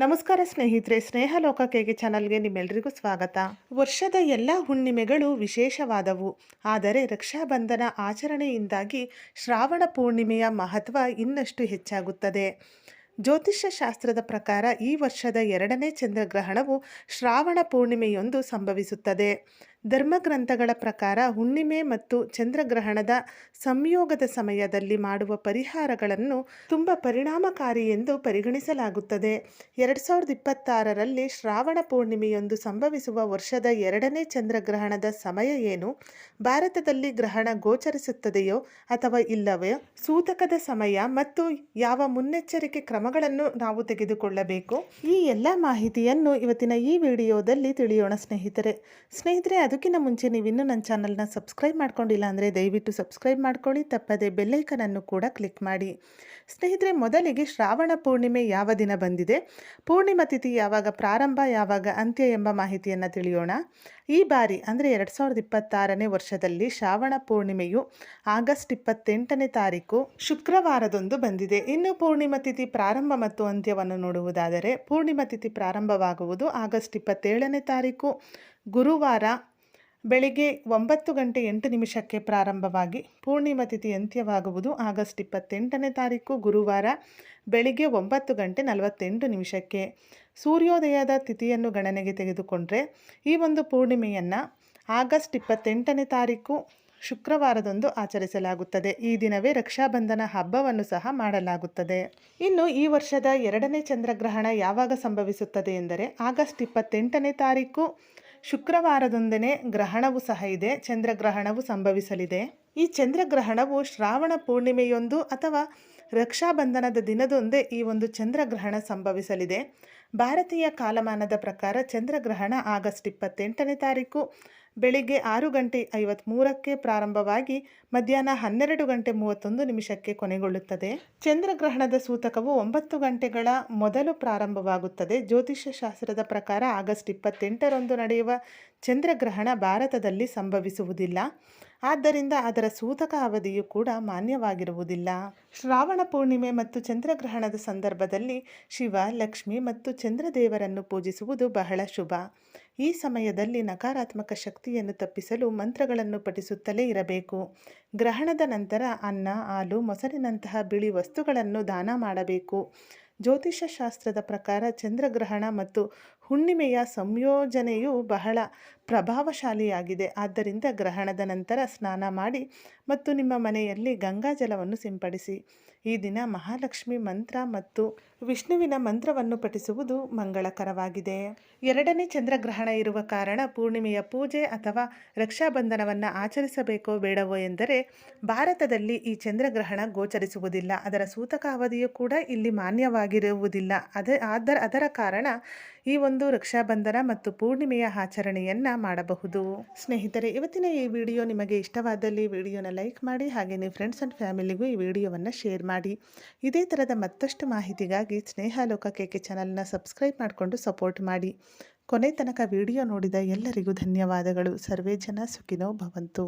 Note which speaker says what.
Speaker 1: ನಮಸ್ಕಾರ ಸ್ನೇಹಿತರೆ, ಸ್ನೇಹ ಲೋಕಕ್ಕೆ ಚಾನಲ್ಗೆ ನಿಮ್ಮೆಲ್ಲರಿಗೂ ಸ್ವಾಗತ. ವರ್ಷದ ಎಲ್ಲ ಹುಣ್ಣಿಮೆಗಳು ವಿಶೇಷವಾದವು. ಆದರೆ ರಕ್ಷಾಬಂಧನ ಆಚರಣೆಯಿಂದಾಗಿ ಶ್ರಾವಣ ಪೂರ್ಣಿಮೆಯ ಮಹತ್ವ ಇನ್ನಷ್ಟು ಹೆಚ್ಚಾಗುತ್ತದೆ. ಜ್ಯೋತಿಷ್ಯ ಶಾಸ್ತ್ರದ ಪ್ರಕಾರ ಈ ವರ್ಷದ 2ನೇ ಚಂದ್ರಗ್ರಹಣವು ಶ್ರಾವಣ ಪೂರ್ಣಿಮೆಯೊಂದು ಸಂಭವಿಸುತ್ತದೆ. ಧರ್ಮಗ್ರಂಥಗಳ ಪ್ರಕಾರ ಹುಣ್ಣಿಮೆ ಮತ್ತು ಚಂದ್ರಗ್ರಹಣದ ಸಂಯೋಗದ ಸಮಯದಲ್ಲಿ ಮಾಡುವ ಪರಿಹಾರಗಳನ್ನು ತುಂಬ ಪರಿಣಾಮಕಾರಿ ಎಂದು ಪರಿಗಣಿಸಲಾಗುತ್ತದೆ. 2026ರಲ್ಲಿ ಶ್ರಾವಣ ಪೂರ್ಣಿಮೆಯೊಂದು ಸಂಭವಿಸುವ ವರ್ಷದ 2ನೇ ಚಂದ್ರಗ್ರಹಣದ ಸಮಯ ಏನು? ಭಾರತದಲ್ಲಿ ಗ್ರಹಣ ಗೋಚರಿಸುತ್ತದೆಯೋ ಅಥವಾ ಇಲ್ಲವೋ? ಸೂತಕದ ಸಮಯ ಮತ್ತು ಯಾವ ಮುನ್ನೆಚ್ಚರಿಕೆ ಕ್ರಮಗಳನ್ನು ನಾವು ತೆಗೆದುಕೊಳ್ಳಬೇಕು? ಈ ಎಲ್ಲ ಮಾಹಿತಿಯನ್ನು ಇವತ್ತಿನ ಈ ವಿಡಿಯೋದಲ್ಲಿ ತಿಳಿಯೋಣ ಸ್ನೇಹಿತರೆ. ಅದಕ್ಕಿಂತ ಮುಂಚೆ ನೀವಿನ್ನೂ ನನ್ನ ಚಾನಲ್ನ ಸಬ್ಸ್ಕ್ರೈಬ್ ಮಾಡ್ಕೊಂಡಿಲ್ಲ ಅಂದರೆ ದಯವಿಟ್ಟು ಸಬ್ಸ್ಕ್ರೈಬ್ ಮಾಡ್ಕೊಳ್ಳಿ. ತಪ್ಪದೆ ಬೆಲ್ಲೈಕನನ್ನು ಕೂಡ ಕ್ಲಿಕ್ ಮಾಡಿ. ಸ್ನೇಹಿತರೆ, ಮೊದಲಿಗೆ ಶ್ರಾವಣ ಪೂರ್ಣಿಮೆ ಯಾವ ದಿನ ಬಂದಿದೆ, ಪೂರ್ಣಿಮಾ ತಿಥಿ ಯಾವಾಗ ಪ್ರಾರಂಭ ಯಾವಾಗ ಅಂತ್ಯ ಎಂಬ ಮಾಹಿತಿಯನ್ನು ತಿಳಿಯೋಣ. ಈ ಬಾರಿ ಅಂದರೆ 2026ನೇ ವರ್ಷದಲ್ಲಿ ಶ್ರಾವಣ ಪೂರ್ಣಿಮೆಯು ಆಗಸ್ಟ್ 28ನೇ ತಾರೀಕು ಶುಕ್ರವಾರದಂದು ಬಂದಿದೆ. ಇನ್ನು ಪೂರ್ಣಿಮಾ ತಿಥಿ ಪ್ರಾರಂಭ ಮತ್ತು ಅಂತ್ಯವನ್ನು ನೋಡುವುದಾದರೆ, ಪೂರ್ಣಿಮಾ ತಿಥಿ ಪ್ರಾರಂಭವಾಗುವುದು ಆಗಸ್ಟ್ 27ನೇ ತಾರೀಕು ಗುರುವಾರ ಬೆಳಿಗ್ಗೆ 9:08 ಪ್ರಾರಂಭವಾಗಿ ಪೂರ್ಣಿಮಾ ತಿಥಿ ಅಂತ್ಯವಾಗುವುದು ಆಗಸ್ಟ್ 28ನೇ ತಾರೀಕು ಗುರುವಾರ ಬೆಳಿಗ್ಗೆ 9:48. ಸೂರ್ಯೋದಯದ ತಿಥಿಯನ್ನು ಗಣನೆಗೆ ತೆಗೆದುಕೊಂಡ್ರೆ ಈ ಒಂದು ಪೂರ್ಣಿಮೆಯನ್ನು ಆಗಸ್ಟ್ 28ನೇ ತಾರೀಕು ಶುಕ್ರವಾರದಂದು ಆಚರಿಸಲಾಗುತ್ತದೆ. ಈ ದಿನವೇ ರಕ್ಷಾಬಂಧನ ಹಬ್ಬವನ್ನು ಸಹ ಮಾಡಲಾಗುತ್ತದೆ. ಇನ್ನು ಈ ವರ್ಷದ 2ನೇ ಚಂದ್ರಗ್ರಹಣ ಯಾವಾಗ ಸಂಭವಿಸುತ್ತದೆ ಎಂದರೆ ಆಗಸ್ಟ್ 28ನೇ ತಾರೀಕು ಶುಕ್ರವಾರದೊಂದನೇ ಗ್ರಹಣವೂ ಸಹ ಇದೆ, ಚಂದ್ರಗ್ರಹಣವು ಸಂಭವಿಸಲಿದೆ. ಈ ಚಂದ್ರಗ್ರಹಣವು ಶ್ರಾವಣ ಪೂರ್ಣಿಮೆಯೊಂದು ಅಥವಾ ರಕ್ಷಾಬಂಧನದ ದಿನದೊಂದೇ ಈ ಒಂದು ಚಂದ್ರಗ್ರಹಣ ಸಂಭವಿಸಲಿದೆ. ಭಾರತೀಯ ಕಾಲಮಾನದ ಪ್ರಕಾರ ಚಂದ್ರಗ್ರಹಣ ಆಗಸ್ಟ್ 28ನೇ ತಾರೀಕು ಬೆಳಿಗ್ಗೆ 6:53 ಪ್ರಾರಂಭವಾಗಿ ಮಧ್ಯಾಹ್ನ 12:31 ಕೊನೆಗೊಳ್ಳುತ್ತದೆ. ಚಂದ್ರಗ್ರಹಣದ ಸೂತಕವು 9 ಗಂಟೆಗಳ ಮೊದಲು ಪ್ರಾರಂಭವಾಗುತ್ತದೆ. ಜ್ಯೋತಿಷ್ಯ ಶಾಸ್ತ್ರದ ಪ್ರಕಾರ ಆಗಸ್ಟ್ 28ರಂದು ನಡೆಯುವ ಚಂದ್ರಗ್ರಹಣ ಭಾರತದಲ್ಲಿ ಸಂಭವಿಸುವುದಿಲ್ಲ. ಆದ್ದರಿಂದ ಅದರ ಸೂತಕ ಅವಧಿಯು ಕೂಡ ಮಾನ್ಯವಾಗಿರುವುದಿಲ್ಲ. ಶ್ರಾವಣ ಪೂರ್ಣಿಮೆ ಮತ್ತು ಚಂದ್ರಗ್ರಹಣದ ಸಂದರ್ಭದಲ್ಲಿ ಶಿವ, ಲಕ್ಷ್ಮಿ ಮತ್ತು ಚಂದ್ರದೇವರನ್ನು ಪೂಜಿಸುವುದು ಬಹಳ ಶುಭ. ಈ ಸಮಯದಲ್ಲಿ ನಕಾರಾತ್ಮಕ ಶಕ್ತಿಯನ್ನು ತಪ್ಪಿಸಲು ಮಂತ್ರಗಳನ್ನು ಪಠಿಸುತ್ತಲೇ ಇರಬೇಕು. ಗ್ರಹಣದ ನಂತರ ಅನ್ನ, ಹಾಲು, ಮೊಸರಿನಂತಹ ಬಿಳಿ ವಸ್ತುಗಳನ್ನು ದಾನ ಮಾಡಬೇಕು. ಜ್ಯೋತಿಷ್ಯ ಶಾಸ್ತ್ರದ ಪ್ರಕಾರ ಚಂದ್ರಗ್ರಹಣ ಮತ್ತು ಹುಣ್ಣಿಮೆಯ ಸಂಯೋಜನೆಯು ಬಹಳ ಪ್ರಭಾವಶಾಲಿಯಾಗಿದೆ. ಆದ್ದರಿಂದ ಗ್ರಹಣದ ನಂತರ ಸ್ನಾನ ಮಾಡಿ ಮತ್ತು ನಿಮ್ಮ ಮನೆಯಲ್ಲಿ ಗಂಗಾಜಲವನ್ನು ಸಿಂಪಡಿಸಿ. ಈ ದಿನ ಮಹಾಲಕ್ಷ್ಮಿ ಮಂತ್ರ ಮತ್ತು ವಿಷ್ಣುವಿನ ಮಂತ್ರವನ್ನು ಪಠಿಸುವುದು ಮಂಗಳಕರವಾಗಿದೆ. 2ನೇ ಚಂದ್ರಗ್ರಹಣ ಇರುವ ಕಾರಣ ಪೂರ್ಣಿಮೆಯ ಪೂಜೆ ಅಥವಾ ರಕ್ಷಾಬಂಧನವನ್ನು ಆಚರಿಸಬೇಕೋ ಬೇಡವೋ ಎಂದರೆ, ಭಾರತದಲ್ಲಿ ಈ ಚಂದ್ರಗ್ರಹಣ ಗೋಚರಿಸುವುದಿಲ್ಲ. ಅದರ ಸೂತಕ ಅವಧಿಯು ಕೂಡ ಇಲ್ಲಿ ಮಾನ್ಯವಾಗಿರುವುದಿಲ್ಲ. ಅದರ ಕಾರಣ ಈ ಒಂದು ರಕ್ಷಾಬಂಧನ ಮತ್ತು ಪೂರ್ಣಿಮೆಯ ಆಚರಣೆಯನ್ನು ಮಾಡಬಹುದು. ಸ್ನೇಹಿತರೆ, ಇವತ್ತಿನ ಈ ವಿಡಿಯೋ ನಿಮಗೆ ಇಷ್ಟವಾದಲ್ಲಿ ವಿಡಿಯೋನ ಲೈಕ್ ಮಾಡಿ, ಹಾಗೆ ನೀವು ಫ್ರೆಂಡ್ಸ್ ಆ್ಯಂಡ್ ಫ್ಯಾಮಿಲಿಗೂ ಈ ವಿಡಿಯೋವನ್ನು ಶೇರ್ ಮಾಡಿ. ಇದೇ ಥರದ ಮತ್ತಷ್ಟು ಮಾಹಿತಿಗಾಗಿ ಸ್ನೇಹ ಲೋಕಕ್ಕೆ ಚಾನಲ್ನ ಸಬ್ಸ್ಕ್ರೈಬ್ ಮಾಡಿಕೊಂಡು ಸಪೋರ್ಟ್ ಮಾಡಿ. ಕೊನೆ ತನಕ ವಿಡಿಯೋ ನೋಡಿದ ಎಲ್ಲರಿಗೂ ಧನ್ಯವಾದಗಳು. ಸರ್ವೇ ಜನ ಸುಖಿನೋ ಭವಂತು.